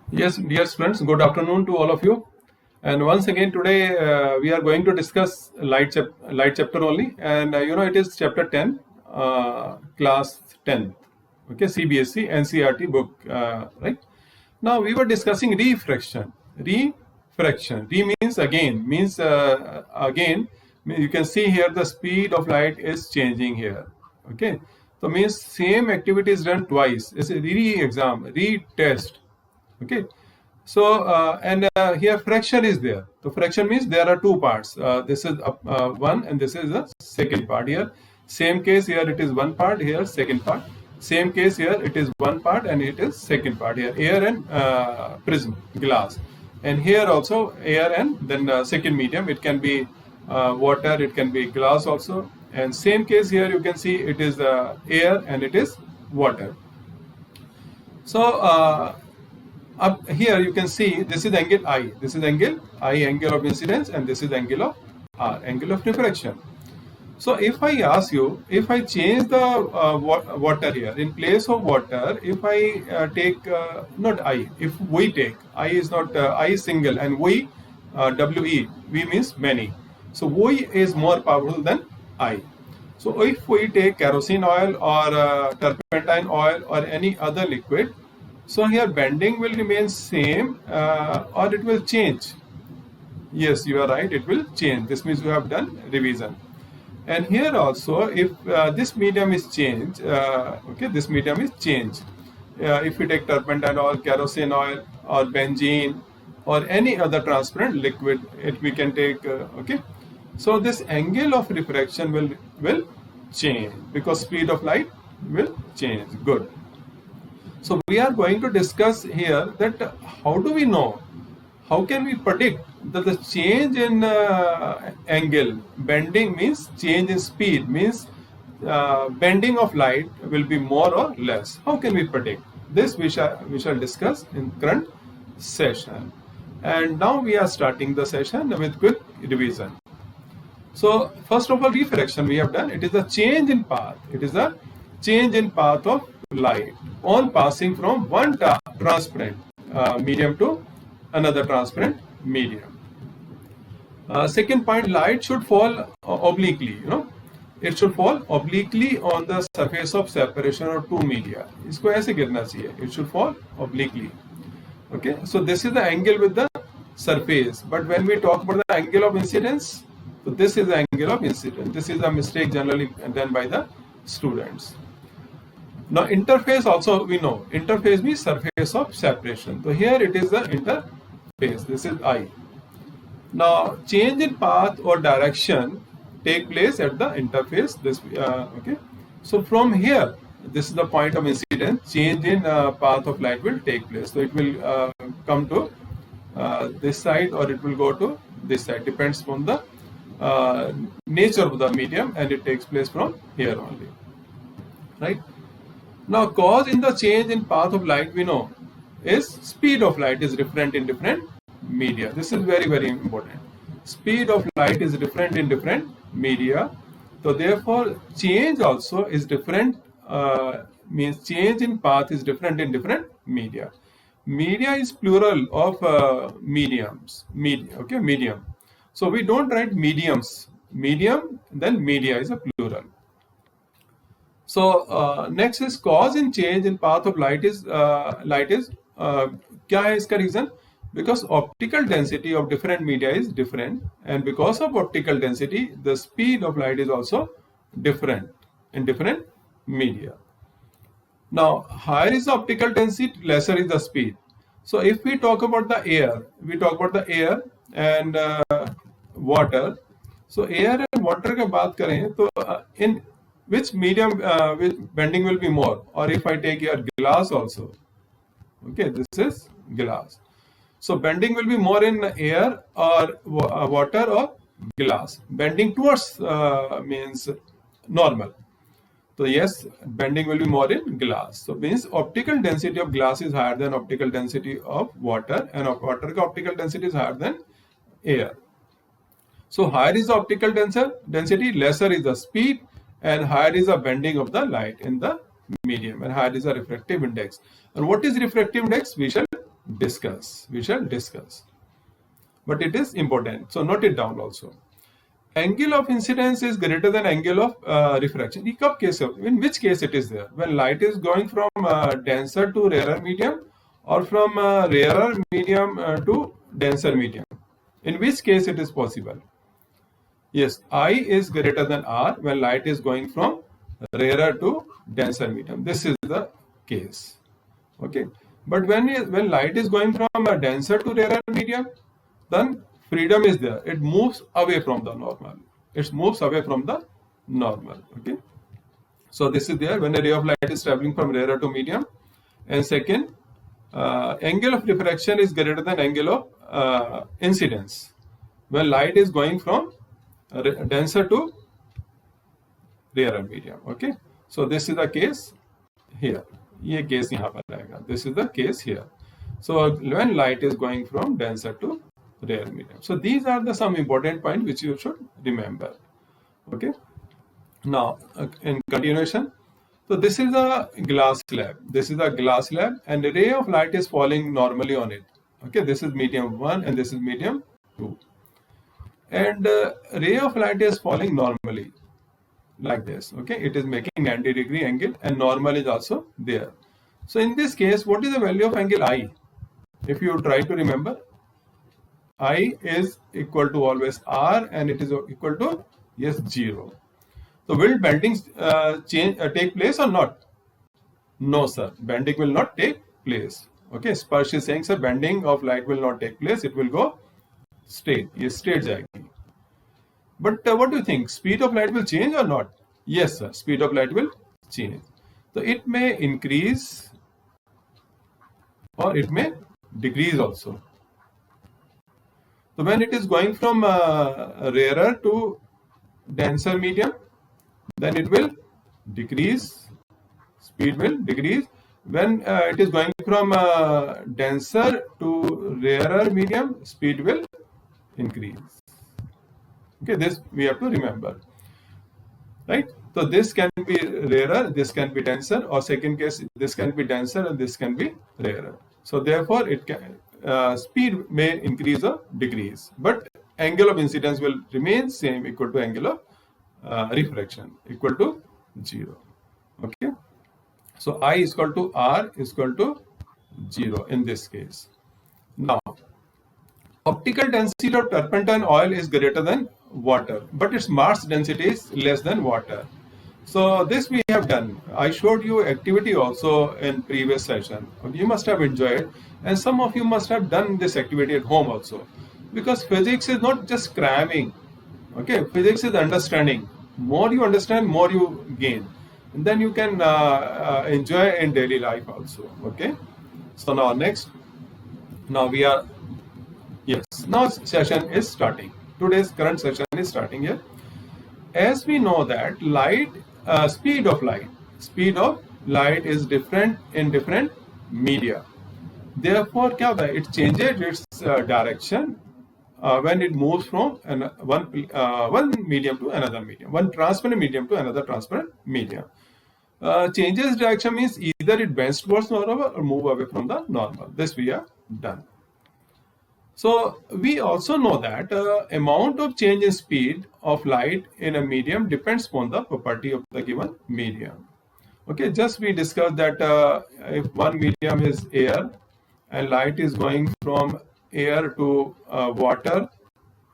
Yes, dear students, good afternoon to all of you. And once again, today we are going to discuss light chapter only. And it is chapter 10, class 10. Okay, CBSE NCERT book, right? Now we were discussing refraction. Refraction. Re means again, means again. You can see here the speed of light is changing here. Okay, so means same activity is done twice. It's a re-exam, re-test. Okay, so and here fraction is there. So fraction means there are two parts. This is one and this is the second part. Here same case, here it is one part, here second part. Same case, here it is one part and it is second part. Here air and prism glass, and here also air and then second medium. It can be water, it can be glass also. And same case here, you can see it is air and it is water. So up here you can see this is angle I. This is angle I, angle of incidence, and this is angle of R, angle of refraction. So if I ask you, if I change the water here, in place of water, if I take not I, if we take, I is not I is single, and we WE, we means many. So we is more powerful than I. So if we take kerosene oil or turpentine oil or any other liquid, so here bending will remain same or it will change. Yes, you are right, it will change. This means you have done revision. And here also, if this medium is changed, okay, this medium is changed. If we take turpentine oil, kerosene oil, or benzene, or any other transparent liquid, we can take, okay. So this angle of refraction will change because speed of light will change. Good. So we are going to discuss here that how do we know, how can we predict that the change in angle, bending means change in speed, means bending of light will be more or less. How can we predict? This we shall discuss in current session. And now we are starting the session with quick revision. So first of all, refraction we have done. It is a change in path. It is a change in path of light on passing from one transparent medium to another transparent medium. Second point, light should fall obliquely. It should fall obliquely on the surface of separation of two media. इसको ऐसे गिरना चाहिए. It should fall obliquely. Okay, so this is the angle with the surface. But when we talk about the angle of incidence, so this is the angle of incidence. This is a mistake generally done by the students. Now interface also we know. Interface means surface of separation. So here it is the interface. This is I. Now change in path or direction take place at the interface. This okay. So from here, this is the point of incidence. Change in path of light will take place. So it will come to this side or it will go to this side. Depends on the nature of the medium, and it takes place from here only. Right. Now, cause in the change in path of light we know is speed of light is different in different media. This is very, very important. Speed of light is different in different media. So therefore, change also is different, means change in path is different in different media. Media is plural of mediums. Okay, medium. So we don't write mediums. Medium, then media is a plural. So next is cause in change in path of light is क्या है इसका reason? Because optical density of different media is different, and because of optical density, the speed of light is also different in different media. Now, higher is the optical density, lesser is the speed. So if we talk about the air, and water. So air and water का बात करें तो in which medium which bending will be more, or if I take your glass also, okay, this is glass. So bending will be more in air or water or glass. Bending towards means normal. So yes, bending will be more in glass. So means optical density of glass is higher than optical density of water, and of water ka optical density is higher than air. So higher is the optical density, lesser is the speed, and higher is the bending of the light in the medium, and higher is the refractive index. And what is refractive index? We shall discuss. We shall discuss. But it is important. So note it down also. Angle of incidence is greater than angle of refraction. In which case it is there? When light is going from denser to rarer medium, or from rarer medium to denser medium. In which case it is possible? Yes, I is greater than R when light is going from rarer to denser medium. This is the case. Okay. But when light is going from a denser to rarer medium, then freedom is there. It moves away from the normal. It moves away from the normal. Okay. So this is there when a ray of light is traveling from rarer to medium. And second, angle of refraction is greater than angle of incidence when light is going from denser to rarer medium. Okay. So this is the case here. ये case यहाँ पर आएगा. This is the case here. So when light is going from denser to rarer medium. So these are the some important points which you should remember. Okay. Now in continuation, so this is a glass slab. This is a glass slab, and a ray of light is falling normally on it. Okay, this is medium 1 and this is medium 2. And ray of light is falling normally like this. Okay, it is making 90-degree angle, and normal is also there. So in this case, what is the value of angle I? If you try to remember, I is equal to always R, and it is equal to 0. So will bending take place or not? No, sir. Bending will not take place. Okay, Sparsh is saying, sir, bending of light will not take place. It will go straight. Yes, straight jayegi. But what do you think? Speed of light will change or not? Yes, sir. Speed of light will change. So it may increase or it may decrease also. So when it is going from rarer to denser medium, then it will decrease. Speed will decrease. When it is going from denser to rarer medium, speed will increase. Okay, this we have to remember, right? So this can be rarer, this can be denser, or second case, this can be denser and this can be rarer. So therefore, it can speed may increase or decrease, but angle of incidence will remain same, equal to angle of refraction, equal to 0. Okay, so I is equal to R is equal to 0 in this case. Now, optical density of turpentine oil is greater than water, but its mass density is less than water. So this we have done. I showed you activity also in previous session. You must have enjoyed, and some of you must have done this activity at home also, because physics is not just cramming. Okay, physics is understanding. More you understand, more you gain, and then you can enjoy in daily life also. Okay. So now next, now we are, yes, now session is starting. Today's current session is starting here. As we know that light, speed of light is different in different media. Therefore, क्या होता है? It changes its direction when it moves from one medium to another medium, one transparent medium to another transparent medium. Changes direction means either it bends towards normal or move away from the normal. This we have done. So we also know that amount of change in speed of light in a medium depends upon the property of the given medium. Okay, just we discussed that if one medium is air and light is going from air to water,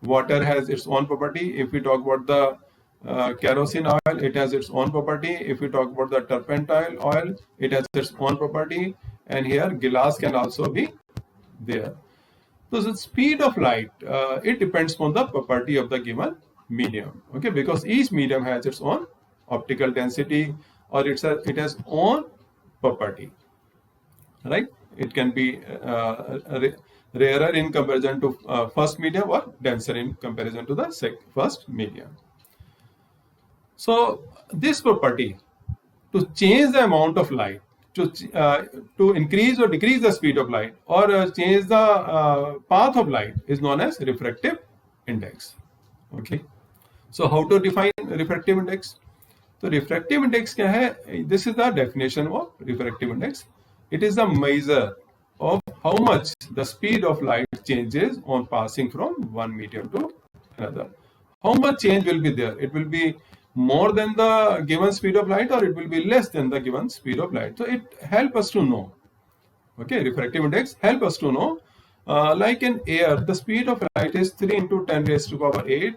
water has its own property. If we talk about the kerosene oil, it has its own property. If we talk about the turpentine oil, it has its own property. And here glass can also be there. So the speed of light, it depends on the property of the given medium. Okay, because each medium has its own optical density, or it has own property. Right? It can be rarer in comparison to first medium, or denser in comparison to the first medium. So this property, to change the amount of light, to increase or decrease the speed of light, or change the path of light, is known as refractive index. Okay, so how to define refractive index? So refractive index क्या है? This is the definition of refractive index. It is the measure of how much the speed of light changes on passing from one medium to another. How much change will be there? It will be more than the given speed of light, or it will be less than the given speed of light. So it helps us to know. Okay, refractive index help us to know. Like in air, the speed of light is 3 into 10 raised to power 8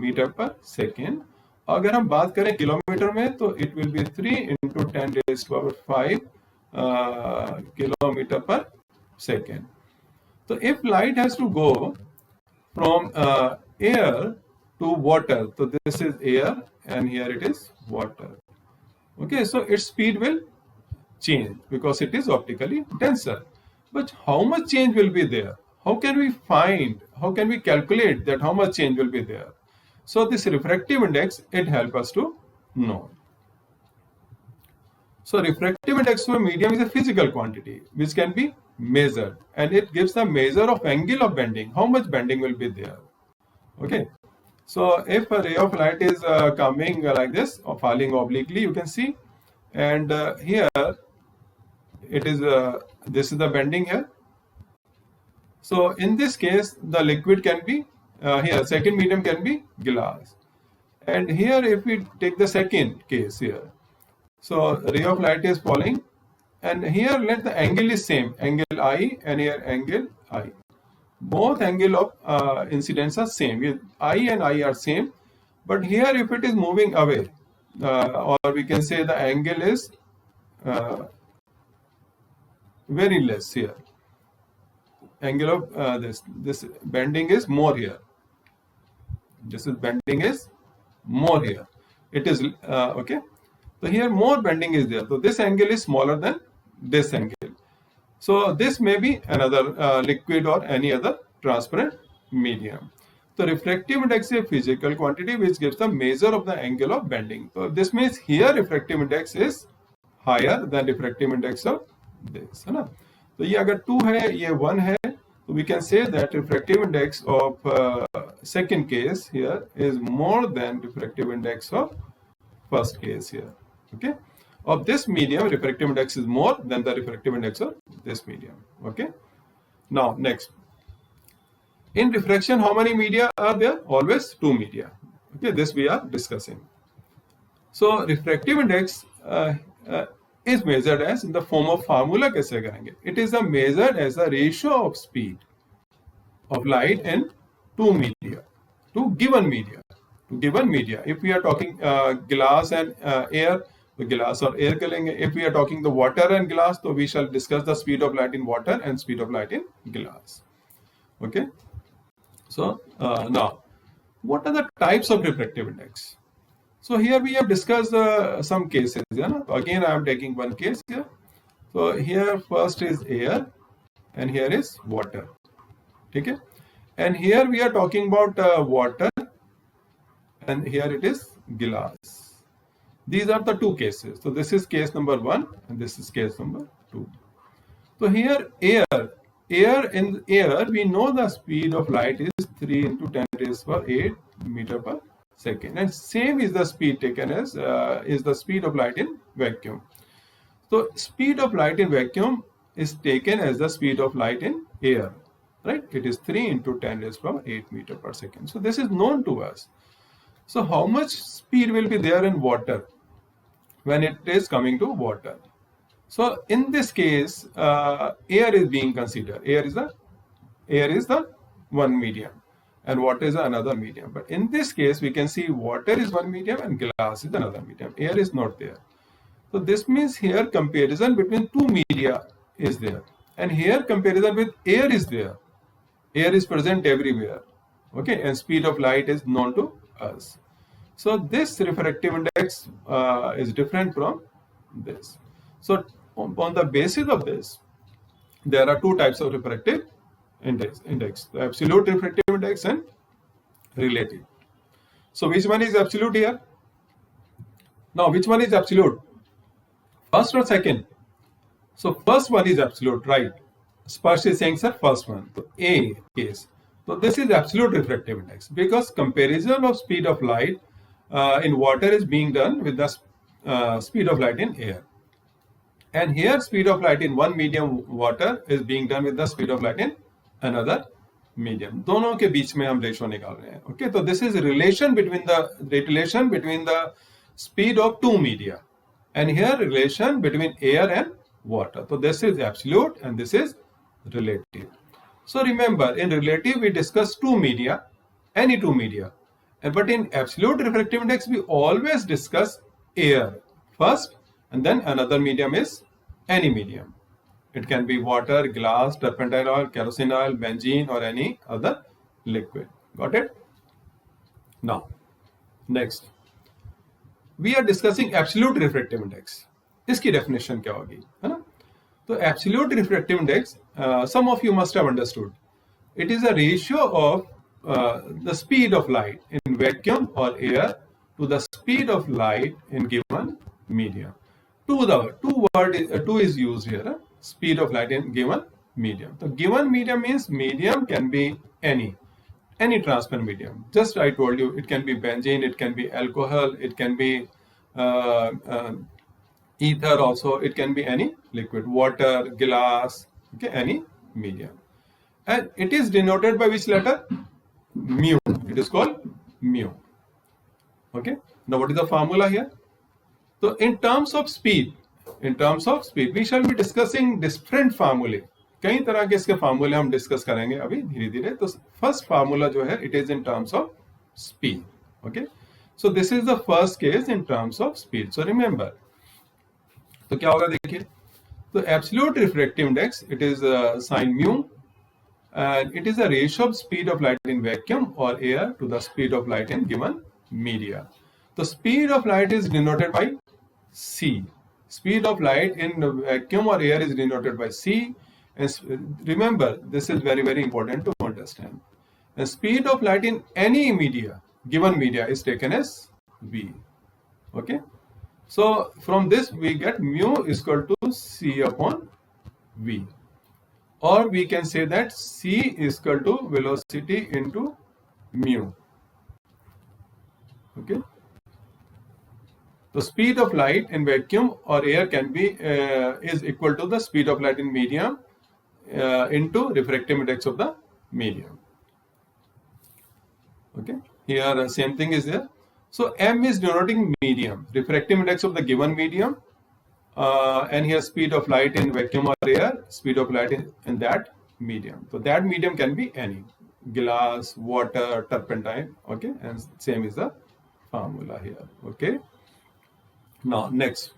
metre पर second. अगर हम बात करें kilometre में तो it will be 3 into 10 raised to power 5 kilometre पर second. So if light has to go from air to water, so this is air and here it is water. Okay, so its speed will change because it is optically denser. But how much change will be there? How can we find, how can we calculate that how much change will be there? So this refractive index, it helps us to know. So refractive index of a medium is a physical quantity which can be measured, and it gives the measure of angle of bending, how much bending will be there. Okay, so if a ray of light is coming like this or falling obliquely, you can see, and here it is this is the bending here. So in this case the liquid can be here, second medium can be glass, and here if we take the second case here, so ray of light is falling, and here let the angle is same, angle I, and here angle I. Both angle of incidence are same, I and I are same, but here if it is moving away, or we can say the angle is very less here. Angle of this bending is more here. This is bending is more here. It is okay. So here more bending is there. So this angle is smaller than this angle. So this may be another liquid or any other transparent medium. So refractive index is a physical quantity which gives the measure of the angle of bending. So this means here refractive index is higher than refractive index of this, है ना? तो ये अगर 2 है, ये 1 है, so we can say that refractive index of second case here is more than refractive index of first case here. Okay, of this medium refractive index is more than the refractive index of this medium. Okay, now next, in refraction how many media are there? Always 2 media. Okay, this we are discussing. So refractive index is measured as in the form of formula. कैसे करेंगे? It is measured as the ratio of speed of light in 2 media to given media. To given media. If we are talking glass and air, तो glass और air कर लेंगे. If we are talking the water and glass, तो we shall discuss the speed of light in water and speed of light in glass. Okay. So now, what are the types of refractive index? So here we have discussed some cases. Yeah? So again, I am taking one case here. So here first is air, and here is water. Okay, and here we are talking about water, and here it is glass. These are the 2 cases. So this is case number 1, and this is case number 2. So here air in air, we know the speed of light is 3 into 10 raised to 8 meter per second, and same is the speed taken as is the speed of light in vacuum. So speed of light in vacuum is taken as the speed of light in air, right? It is 3 into 10 raised to 8 meter per second. So this is known to us. So how much speed will be there in water when it is coming to water? So in this case, air is being considered. Air is the one medium, and water is another medium. But in this case, we can see water is one medium and glass is another medium. Air is not there. So this means here comparison between 2 media is there, and here comparison with air is there. Air is present everywhere. Okay, and speed of light is known to us. So this refractive index is different from this. So on the basis of this, there are 2 types of refractive index, the absolute refractive index and relative. So which one is absolute here? Now which one is absolute? First or second? So first one is absolute, right? Sparsh is saying sir first one. So A case. So this is absolute refractive index because comparison of speed of light in water is being done with the speed of light in air. and here speed of light in one medium water is being done with the speed of light in another medium. दोनों के बीच में हम ratio निकाल रहे हैं. Okay, so this is relation between the speed of two media, and here relation between air and water. So this is absolute and this is relative. So remember, in relative we discuss two media, any two media, but in absolute refractive index we always discuss air first, and then another medium is any medium. It can be water, glass, turpentine oil, kerosene oil, benzene, or any other liquid. Got it? Now, next, we are discussing absolute refractive index. इसकी definition क्या होगी, है ना? तो absolute refractive index, some of you must have understood. It is a ratio of the speed of light in vacuum or air to the speed of light in given medium. Two is used here. Speed of light in given medium. So given medium means medium can be any transparent medium. Just I told you, it can be benzene, it can be alcohol, it can be ether also, it can be any liquid, water, glass, okay, any medium. And it is denoted by which letter? Mu. It is called mu. Okay. Now what is the formula here? So in terms of speed, we shall be discussing different formulae. कई तरह के इसके फार्मूले हम discuss करेंगे अभी धीरे धीरे. तो फर्स्ट फार्मूला जो है, it is in terms of speed. Okay, so this is the first case in terms of speed. So remember, तो क्या होगा देखिए. तो absolute refractive index, it is sine mu, and it is a ratio of speed of light in vacuum or air to the speed of light in given media. The speed of light is denoted by C. Speed of light in vacuum or air is denoted by C. And remember, this is very, very important to understand. The speed of light in any media, given media, is taken as V. Okay. So from this we get mu is equal to C upon V. Or we can say that C is equal to velocity into mu. Okay. The speed of light in vacuum or air can be is equal to the speed of light in medium into refractive index of the medium. Okay. Here same thing is there. So M is denoting medium, refractive index of the given medium. And here speed of light in vacuum or air, speed of light in that medium. So that medium can be any, glass, water, turpentine. Okay, and same is the formula here. Okay. Now next,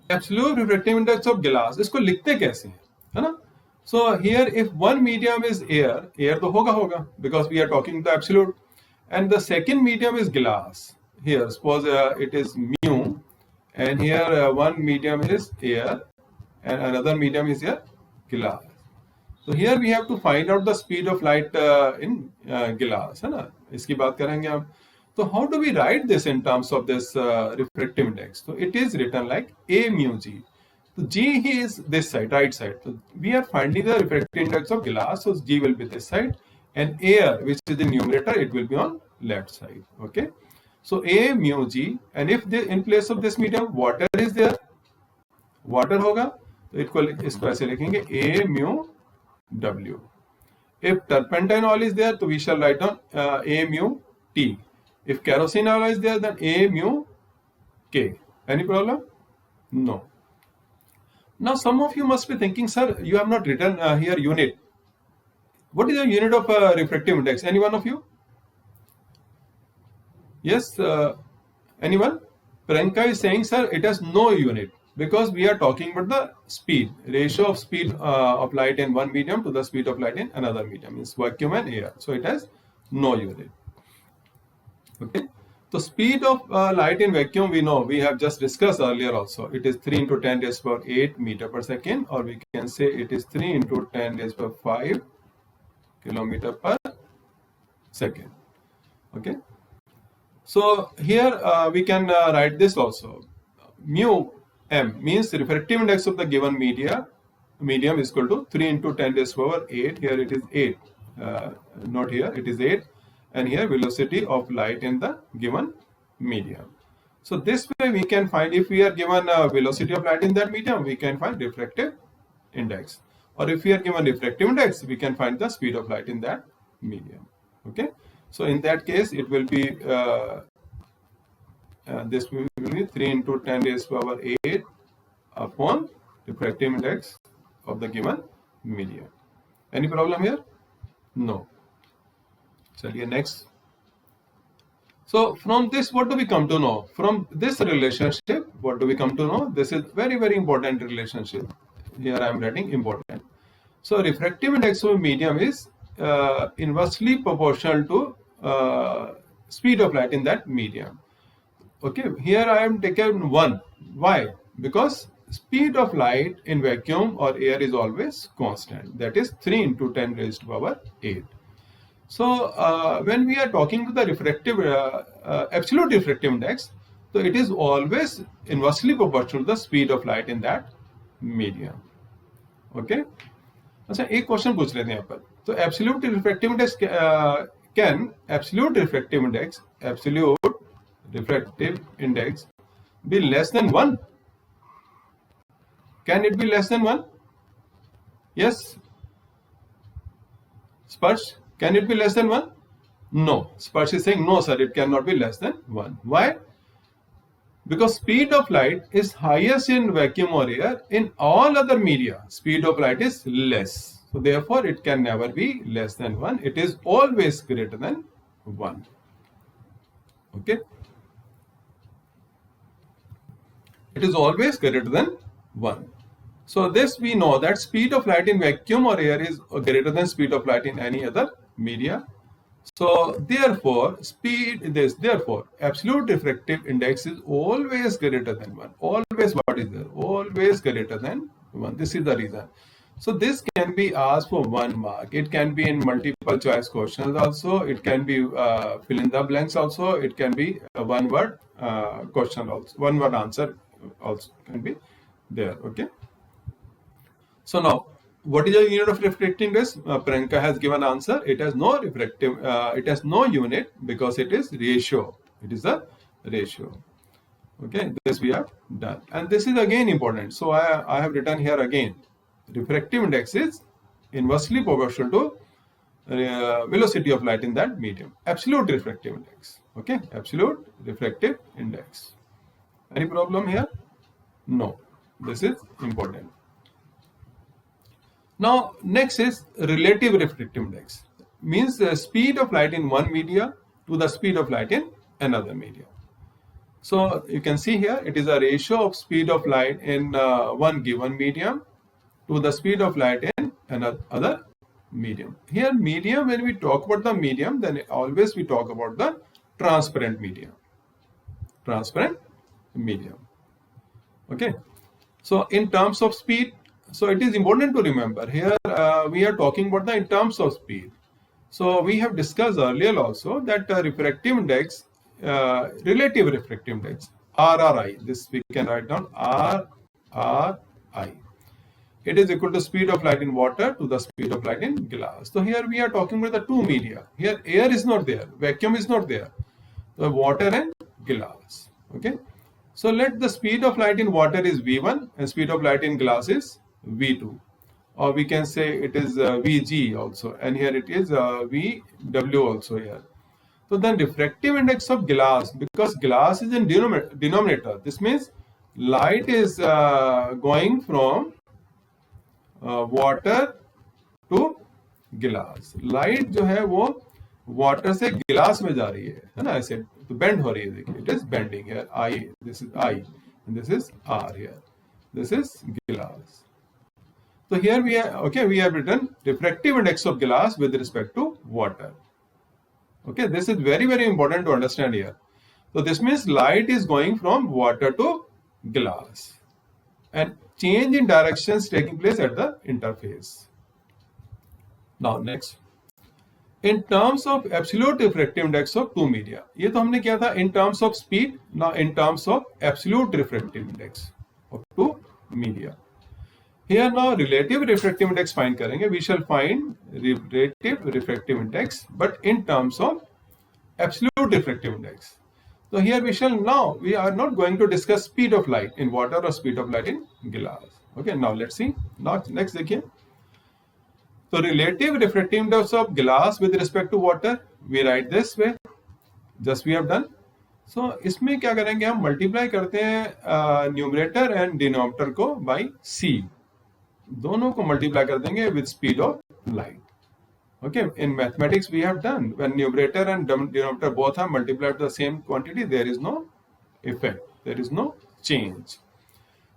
absolute refractive index of glass. इसको लिखते कैसे हैं, है ना? So here if one medium is air तो होगा because we are talking the absolute, and the second medium is glass. Here suppose it is mu. And here one medium is air and another medium is here glass. So here we have to find out the speed of light in glass, है ना? इसकी बात करेंगे हम. So how do we write this in terms of this refractive index? So it is written like A mu G. So G is this side, right side. So we are finding the refractive index of glass. So G will be this side, and air, which is the numerator, it will be on left side. Okay. So A mu G, and if in place of this medium water is there, water होगा तो इसको ऐसे लिखेंगे A mu W. If turpentine oil is there, तो we shall write down A mu T. If kerosene oil is there, then A mu K. Any problem? No. Now some of you must be thinking, sir, you have not written here unit. What is the unit of refractive index? Any one of you? Yes, anyone? Priyanka is saying, sir, it has no unit because we are talking about the speed, ratio of speed of light in one medium to the speed of light in another medium, is vacuum and air. So it has no unit. Okay. So speed of light in vacuum, we know, we have just discussed earlier also. It is 3 into 10 raised to power 8 meter per second, or we can say it is 3 into 10 raised to power 5 kilometer per second. Okay. So here we can write this also. Mu M means refractive index of the given medium is equal to 3 into 10 raised to power 8. Here it is 8. Not here, it is 8. And here velocity of light in the given medium. So this way we can find, if we are given a velocity of light in that medium, we can find refractive index. Or if we are given refractive index, we can find the speed of light in that medium. Okay. So in that case, it will be this will be 3 into 10 raised to power 8 upon refractive index of the given medium. Any problem here? No. Chaliye next. So from this, what do we come to know? From this relationship, what do we come to know? This is very, very important relationship. Here I am writing important. So refractive index of a medium is inversely proportional to speed of light in that medium. Okay, here I am taken 1. Why? Because speed of light in vacuum or air is always constant. That is 3 into 10 raised to power 8. So when we are talking to the refractive absolute refractive index, so it is always inversely proportional to the speed of light in that medium. Okay. अच्छा एक question पूछ लेते हैं यहाँ पर. तो absolute refractive index absolute refractive index be less than 1? Can it be less than 1? Yes. Sparsh, can it be less than 1? No. Sparsh is saying no, sir, it cannot be less than 1. Why? Because speed of light is highest in vacuum or air. In all other media, speed of light is less. So therefore, it can never be less than 1. It is always greater than 1. Okay. It is always greater than 1. So this we know that speed of light in vacuum or air is greater than speed of light in any other media. So therefore, absolute refractive index is always greater than 1. Always what is there? Always greater than 1. This is the reason. So this can be asked for 1 mark. It can be in multiple choice questions also. It can be fill in the blanks also. It can be a one word question also. One word answer also can be there. Okay. So now, what is the unit of refractive index? Priyanka has given answer. It has no refractive. It has no unit because it is ratio. It is a ratio. Okay, this we have done, and this is again important. So I have written here again. Refractive index is inversely proportional to velocity of light in that medium. Absolute refractive index. Okay, absolute refractive index. Any problem here? No. This is important. Now, next is relative refractive index. Means the speed of light in one media to the speed of light in another media. So you can see here, it is a ratio of speed of light in one given medium to the speed of light in another medium. Here, medium, when we talk about the medium, then always we talk about the transparent medium. Transparent medium. Okay. So in terms of speed, so it is important to remember here we are talking about the in terms of speed. So we have discussed earlier also that refractive index, relative refractive index, RRI, this we can write down RRI. It is equal to speed of light in water to the speed of light in glass. So here we are talking about the two media. Here air is not there, vacuum is not there. So water and glass. Okay. So let the speed of light in water is V1 and speed of light in glass is V2, or we can say it is Vg also, and here it is Vw also here. So then refractive index of glass, because glass is in denominator, this means light is going from water to glass. Light जो है वो water से glass में जा रही है ना, ऐसे तो bend हो रही है. देखिए, it is bending here. I, this is I, and this is R here. This is glass. So here we are, okay, we have written refractive index of glass with respect to water. Okay, this is very, very important to understand here. So this means light is going from water to glass, and change in directions taking place at the interface. Now next, in terms of absolute refractive index of two media, ये तो हमने किया था in terms of speed. Now in terms of absolute refractive index of two media. Here now relative refractive index find करेंगे. We shall find relative refractive index, but in terms of absolute refractive index. So here we are not going to discuss speed of light in water or speed of light in glass. Okay, now let's see. Now next देखिए. So relative refractive index of glass with respect to water, we write this way. Just we have done. So इसमें क्या करेंगे हम multiply करते हैं numerator and denominator को bye c. दोनों को मल्टीप्लाई कर देंगे with speed of light. Okay, in mathematics we have done when numerator and denominator both are multiplied to the same quantity, there is no effect, there is no change.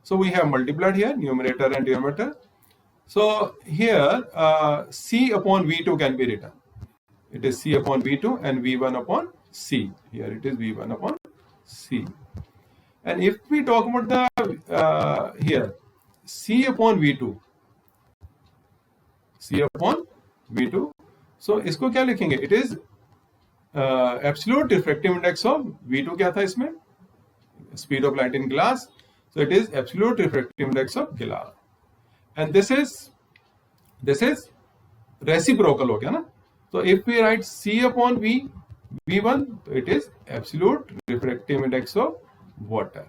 So we have multiplied here numerator and denominator. So here c upon v2 can be written. It is c upon v2 and v1 upon c. Here it is v1 upon c. And if we talk about the here c upon v2, c upon v2, so इसको क्या लिखेंगे? It is absolute refractive index of v2 क्या था इसमें? Speed of light in glass. So it is absolute refractive index of glass. And this is reciprocal हो गया ना? So if we write c upon v1, it is absolute refractive index of water.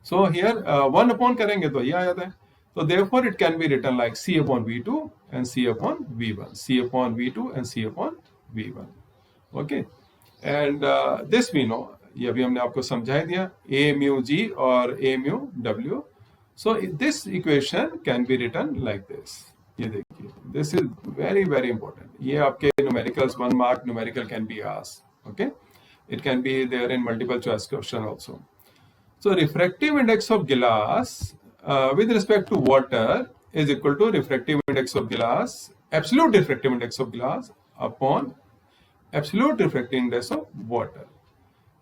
So here 1 upon करेंगे तो ये आ जाता है. So therefore it can be written like c upon v2 and c upon v1, c upon v2 and c upon v1. Okay, and this we know, ये अभी हमने आपको समझा दिया, a mu g और a mu w. So this equation can be written like this. ये देखिए, this is very very important. ये आपके numericals 1 mark numerical can be asked. Okay, it can be there in multiple choice question also. So refractive index of glass with respect to water is equal to refractive index of glass, absolute refractive index of glass upon absolute refractive index of water.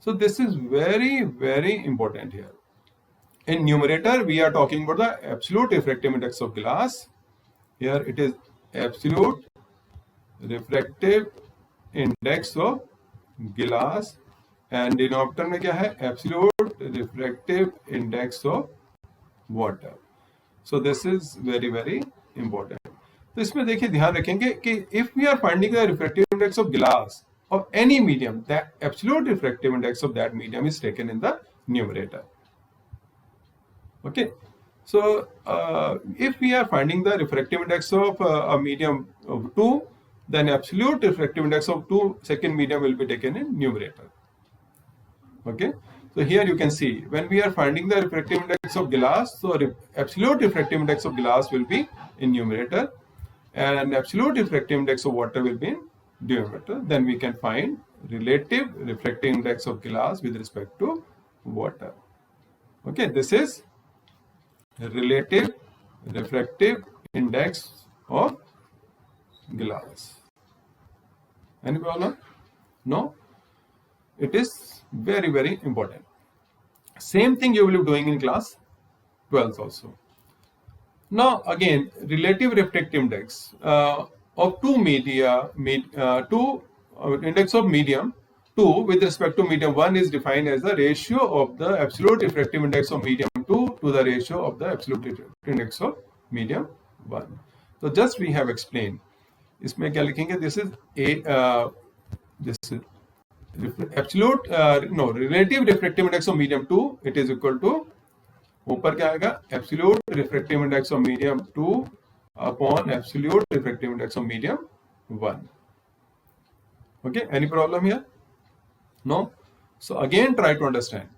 So this is very very important here. In numerator we are talking about the absolute refractive index of glass. Here it is absolute refractive index of glass and denominator में क्या है? Absolute refractive index of water. So this is very very important. तो इसमें देखिए ध्यान रखेंगे कि if we are finding the refractive index of glass of any medium, that absolute refractive index of that medium is taken in the numerator. Okay, so if we are finding the refractive index of a medium of 2, then absolute refractive index of second medium will be taken in numerator. Okay, so here you can see when we are finding the refractive index of glass, so absolute refractive index of glass will be in numerator and absolute refractive index of water will be in denominator. Then we can find relative refractive index of glass with respect to water. Okay, this is relative refractive index of glass. Any problem? No? It is very very important. Same thing you will be doing in class 12th also. Now again, relative refractive index of two media, index of medium 2 with respect to medium 1 is defined as the ratio of the absolute refractive index of medium 2 to the ratio of the absolute refractive index of medium 1. So just we have explained. इसमें क्या लिखेंगे? This is absolute relative refractive index of medium 2, it is equal to ऊपर क्या आएगा? Absolute refractive index of medium 2 upon absolute refractive index of medium 1. Okay, any problem here? No? So again try to understand.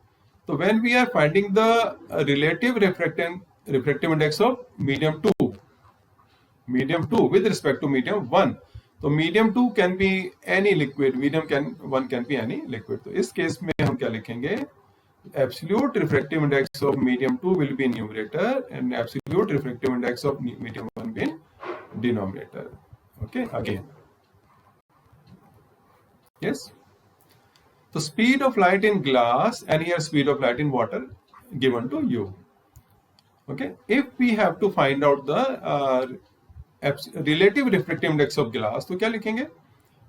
So when we are finding the relative refractive index of medium 2 with respect to medium 1, तो medium 2 can be any liquid, medium 1 can be any liquid. तो इस case में हम क्या लिखेंगे? Absolute refractive index of medium 2 will be in numerator and absolute refractive index of medium 1 will be in denominator. Okay, again. Yes. So speed of light in glass and here speed of light in water given to you. Okay, if we have to find out the relative refractive index of glass, तो क्या लिखेंगे?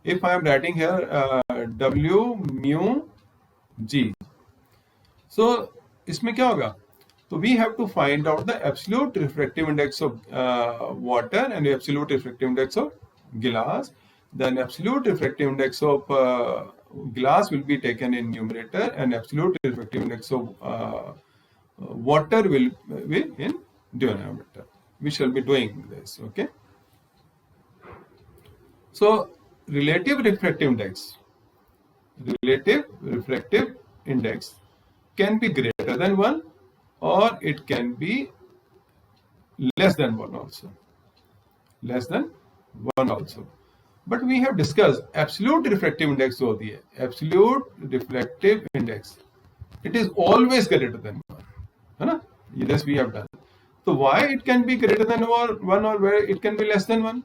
If I am writing here W mu G, so इसमें क्या होगा? So we have to find out the absolute refractive index of water and the absolute refractive index of glass, then absolute refractive index of glass will be taken in numerator and absolute refractive index of water will be in denominator. We shall be doing this, okay? So relative refractive index can be greater than 1 or it can be less than 1 also. But we have discussed absolute refractive index होती है. Absolute refractive index, it is always greater than 1, है ना? This we have done. So why it can be greater than 1 or where it can be less than 1?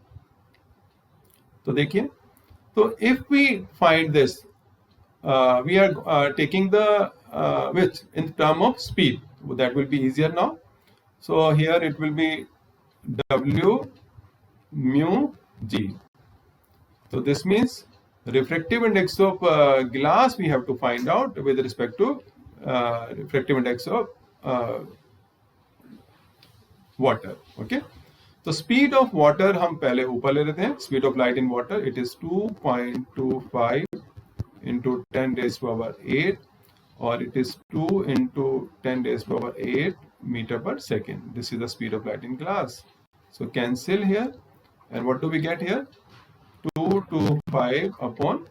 तो देखिए, so if we find this, we are taking the which in term of speed, that will be easier now. So here it will be W mu G. So this means refractive index of glass we have to find out with respect to refractive index of water. Okay. So speed of water हम पहले ऊपर ले लेते हैं. Speed of light in water, it is 2.25 into 10 raised to power 8, or it is 2 into 10 raised to power 8 meter per second. This is the speed of light in glass. So cancel here, and what do we get here? 225 upon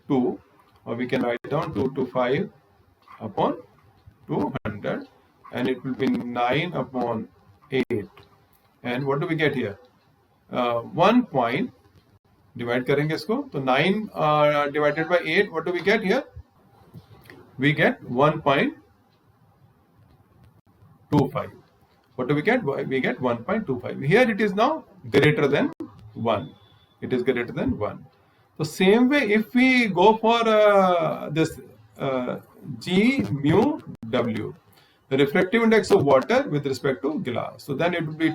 2, or we can write down 225 upon 200, and it will be 9 upon 8. And what do we get here? 1 point, divide करेंगे इसको, तो 9 divided by 8, what do we get here? We get 1.25. What do we get? We get 1.25. Here it is now greater than 1. It is greater than 1. So same way, if we go for this G mu W, the refractive index of water with respect to glass, so then it would be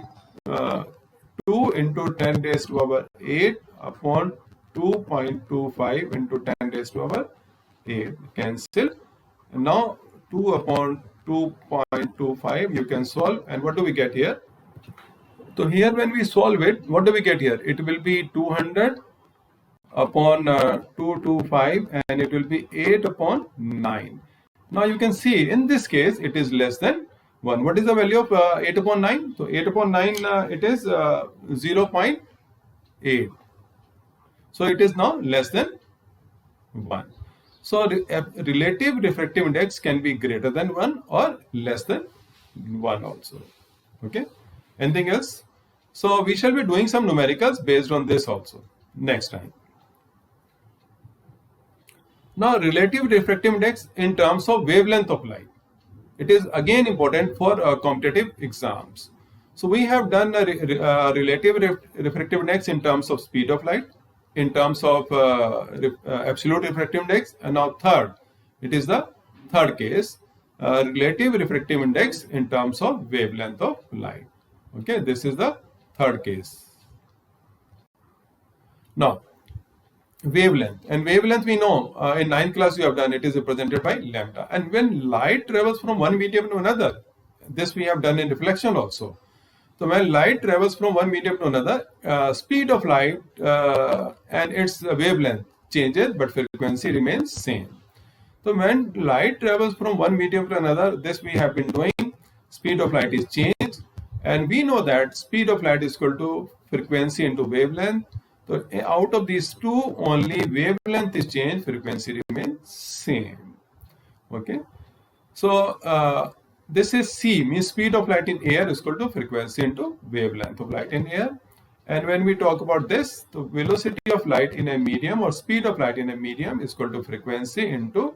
2 into 10 raised to power 8 upon 2.25 into 10 raised to power 8. Cancel. And now 2 upon 2.25 you can solve, and what do we get here? So here when we solve it, what do we get here? It will be 200 upon 225, and it will be 8 upon 9. Now you can see in this case it is less than 1. What is the value of 8 upon 9? So 8 upon 9 it is 0.8. So it is now less than 1. So relative refractive index can be greater than 1 or less than 1 also. Okay. Anything else? So we shall be doing some numericals based on this also next time. Now relative refractive index in terms of wavelength of light. It is again important for competitive exams. So we have done a relative refractive index in terms of speed of light, in terms of absolute refractive index, and now third, it is the third case, relative refractive index in terms of wavelength of light. Okay, this is the third case. Now wavelength, and wavelength we know in 9th class you have done, it is represented by lambda, and when light travels from one medium to another, this we have done in reflection also. So when light travels from one medium to another, speed of light and its wavelength changes, but frequency remains same. So when light travels from one medium to another, this we have been doing, speed of light is changed, and we know that speed of light is equal to frequency into wavelength. So out of these two, only wavelength is changed, frequency remains same. Okay. So this is C, means speed of light in air is equal to frequency into wavelength of light in air. And when we talk about this, the velocity of light in a medium or speed of light in a medium is equal to frequency into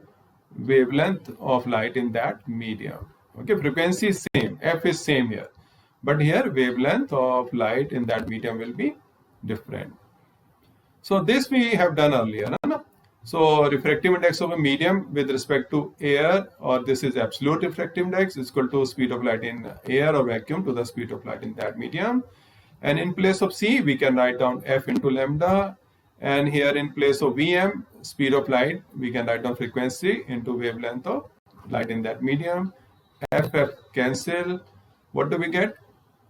wavelength of light in that medium. Okay, frequency is same, F is same here, but here wavelength of light in that medium will be different. So this we have done earlier. No? So refractive index of a medium with respect to air, or this is absolute refractive index, is equal to speed of light in air or vacuum to the speed of light in that medium. And in place of C, we can write down F into lambda. And here in place of Vm, speed of light, we can write down frequency into wavelength of light in that medium. F cancel. What do we get?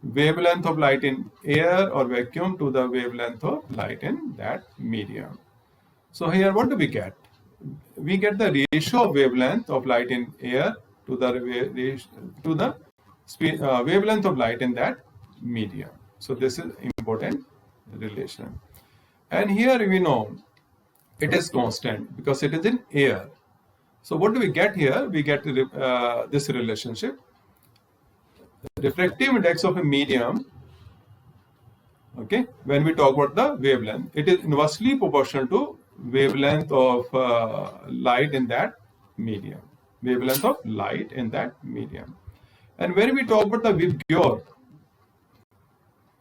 Wavelength of light in air or vacuum to the wavelength of light in that medium. So here what do we get? We get the ratio of wavelength of light in air to the wavelength of light in that medium. So this is important relation. And here we know it is constant because it is in air. So what do we get here? We get this relationship. Refractive index of a medium, okay, when we talk about the wavelength, it is inversely proportional to wavelength of light in that medium. Wavelength of light in that medium. And when we talk about the Vibgyor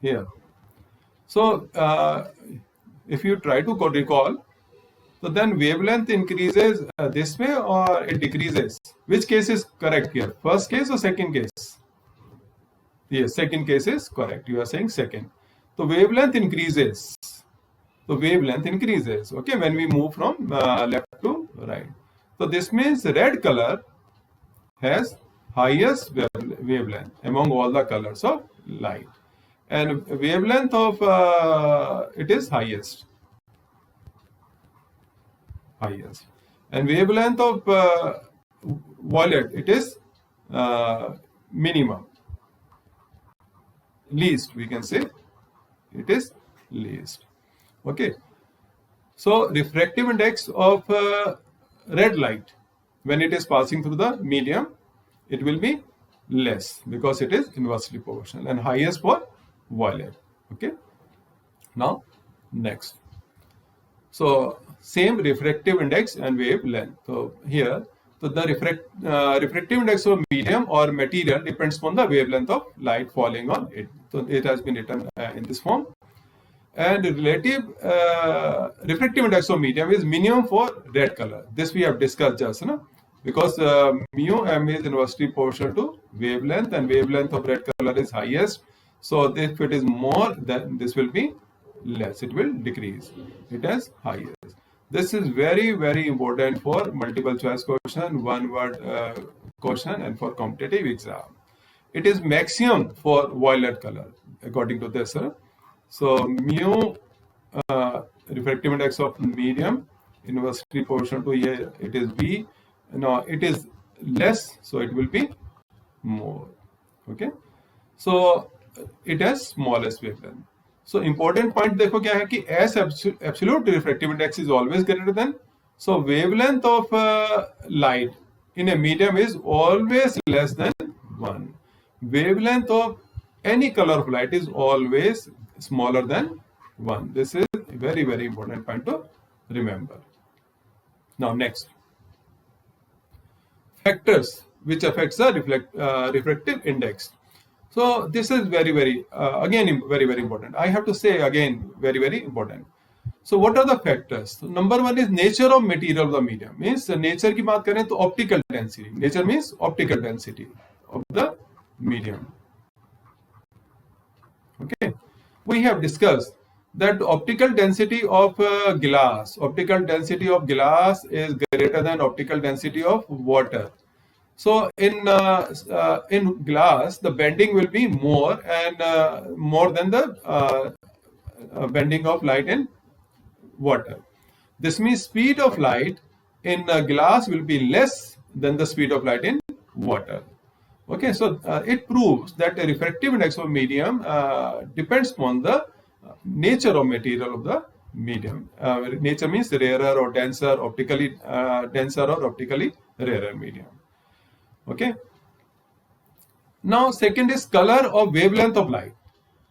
here, so if you try to recall, so then wavelength increases this way or it decreases. Which case is correct here? First case or second case? Yes, second case is correct. You are saying second. So wavelength increases. So wavelength increases. Okay, when we move from left to right. So this means red color has highest wavelength among all the colors of light, and wavelength of it is highest, and wavelength of violet it is minimum, least, we can say it is least. Okay, so refractive index of red light when it is passing through the medium, it will be less because it is inversely proportional, and highest for violet. Okay, now next, so same refractive index and wavelength. So here, so the refractive index of medium or material depends upon the wavelength of light falling on it. So it has been written in this form. And relative refractive index of medium is minimum for red color. This we have discussed just now, because mu m is inversely proportional to wavelength, and wavelength of red color is highest. So if it is more, then this will be less. It will decrease. It is highest. This is very, very important for multiple choice question, one word question, and for competitive exam. It is maximum for violet color according to this. So mu refractive index of medium inversely proportional to here, it is V. No, it is less, so it will be more. Okay, so it has smallest wavelength. So important point देखो क्या है कि S absolute refractive index is always greater than. So wavelength of light in a medium is always less than 1. Wavelength of any color of light is always smaller than 1. This is a very, very important point to remember. Now next, factors which affects the refractive index. So this is very, very again very, very important. I have to say again very, very important. So what are the factors? So number one is nature of material of the medium. Means nature की बात करें तो optical density. Nature means optical density of the medium. Okay, we have discussed that optical density of glass is greater than optical density of water. So in glass, the bending will be more and more than the bending of light in water. This means speed of light in glass will be less than the speed of light in water. Okay, so it proves that the refractive index of medium depends upon the nature of material of the medium. Nature means rarer or denser, optically denser or optically rarer medium. Okay. Now second is color or wavelength of light.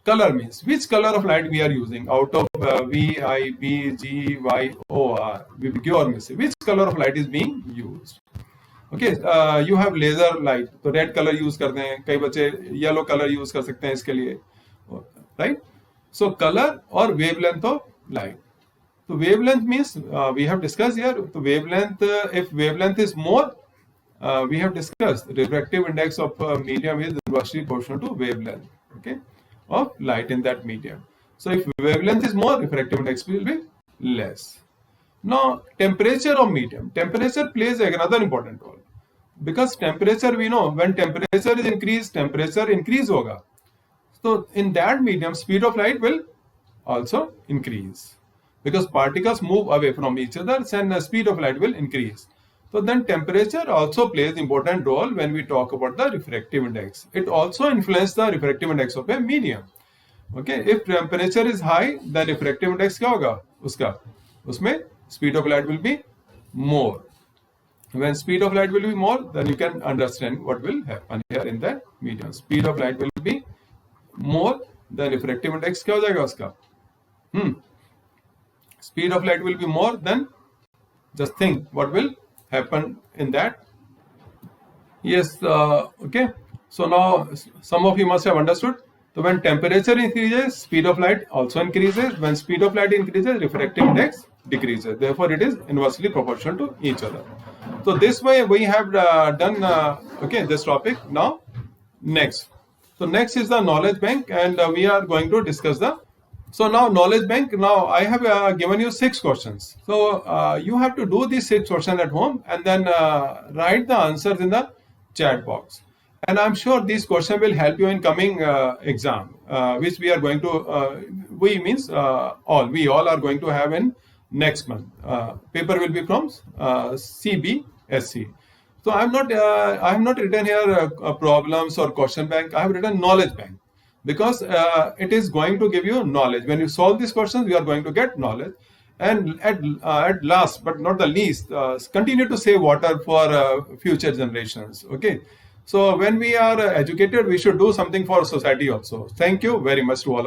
Color means which color of light we are using out of V, I, B, G, Y, O, R. Which color of light is being used? Okay, you have laser light, तो red color use करते हैं, कई बच्चे yellow color use कर सकते हैं इसके लिए, right? So color or wavelength of light. So wavelength means we have discussed here. So wavelength, if wavelength is more, we have discussed refractive index of medium is inversely proportional to wavelength, okay, of light in that medium. So if wavelength is more, refractive index will be less. Now temperature of medium. Temperature plays another important role, because temperature, we know when temperature is increased, temperature increase होगा. So in that medium, speed of light will also increase. because particles move away from each other and the speed of light will increase. So then temperature also plays important role when we talk about the refractive index. It also influences the refractive index of a medium. Okay, if temperature is high, then refractive index क्या होगा उसका? उसमें speed of light will be more. When speed of light will be more, then you can understand what will happen here in the medium. Speed of light will be more, then refractive index क्या हो जाएगा उसका? Speed of light will be more, then just think what will happen in that. Yes, okay. So now some of you must have understood. So when temperature increases, speed of light also increases. When speed of light increases, refractive index decreases. Therefore, it is inversely proportional to each other. So this way we have done this topic. Now next. So next is the knowledge bank, and we are going to discuss the. So now knowledge bank. Now I have given you 6 questions. So you have to do these 6 questions at home and then write the answers in the chat box. And I'm sure these questions will help you in coming exam, which we are going to. We means all. We all are going to have in next month. Paper will be from CBSE. So I have not written here problems or question bank. I have written knowledge bank because it is going to give you knowledge. When you solve these questions, you are going to get knowledge. And at last, but not the least, continue to save water for future generations. Okay. So when we are educated, we should do something for society also. Thank you very much to all of you.